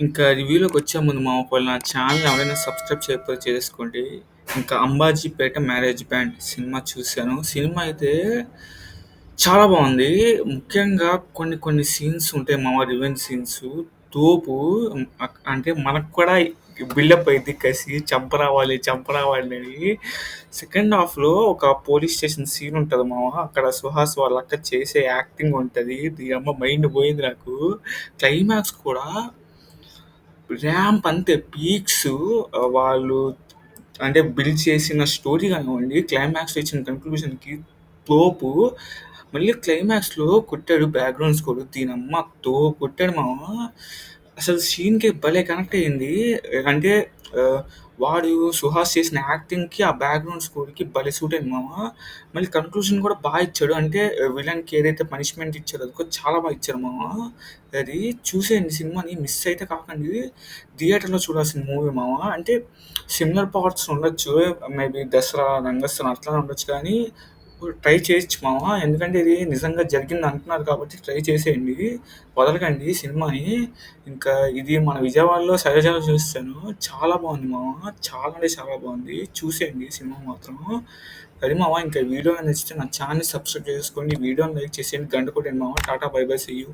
ఇంకా రివ్యూలోకొచ్చే ముందు మా ఒకవేళ నా ఛానెల్‌ని ఎవరైనా సబ్స్క్రైబ్ చేయకపోతే చేసుకోండి. ఇంకా 'అంబాజీపేట మ్యారేజ్ బ్యాండ్' సినిమా చూశాను. సినిమా అయితే చాలా బావుంది. ముఖ్యంగా కొన్ని కొన్ని సీన్స్ ఉంటాయి మామ, రివెంజ్ సీన్స్ తోపు. అంటే మనకు కూడా బిల్డప్ అయిద్ది కసి. చంపరావాలి, చంపరావాలి అని. సెకండ్ హాఫ్‌లో ఒక పోలీస్ స్టేషన్ సీన్ ఉంటది మామ. అక్కడ సుహాస్ వాళ్ళ అక్క చేసే యాక్టింగ్ ఉంటది. దీనమ్మ మైండ్ పోయింది నాకు. క్లైమాక్స్ కూడా ర్యాంప్ అంతే పీక్స్. వాళ్ళు అంటే బిల్డ్ చేసిన స్టోరీ కానివ్వండి, క్లైమాక్స్‌లో ఇచ్చిన కన్క్లూజన్‌కి తోపు. మళ్ళీ క్లైమాక్స్‌లో కొట్టాడు బ్యాక్‌గ్రౌండ్ స్కోర్. దీనమ్మ కొట్టాడు మామ. అసలు సీన్‌కి భలే కనెక్ట్ అయ్యింది. అంటే ఆహ్, వాడు సుహాస్ చేసిన యాక్టింగ్‌కి, ఆ బ్యాక్‌గ్రౌండ్ స్కోర్‌కి భలే సూట్ అయింది మామ. మళ్ళీ కన్క్లూజన్ కూడా ఇచ్చాడు. అంటే విలన్‌కి ఏదైతే పనిష్మెంట్ ఇచ్చారో అది కూడా చాలా ఇచ్చారు మామ. అది చూసేయండి సినిమాని, మిస్ అయితే కాకండి. థియేటర్‌లో చూడాల్సిన మూవీ మామ. అంటే సిమిలర్ పార్ట్స్ ఉండొచ్చు. మేబీ 'దసరా', 'రంగస్థలం' అట్లా ఉండొచ్చు కానీ ట్రై చేయొచ్చు మామ. ఎందుకంటే ఇది నిజంగా జరిగింది అంటున్నారు కాబట్టి ట్రై చేసేయండి. వదలకండి సినిమాని. ఇంకా ఇది మన విజయవాడలో 'శైలజలో' చూసేసాను. చాలా బాగుంది మామ. చాలా అంటే చాలా బాగుంది. చూసేయండి సినిమా మాత్రం. అది మామ. ఇంకా వీడియో నచ్చితే నా ఛానెల్‌ని సబ్స్క్రైబ్ చేసుకోండి. వీడియోని లైక్ చేసేయండి. గంట కొట్టండి మామ. Tata bye bye. See you.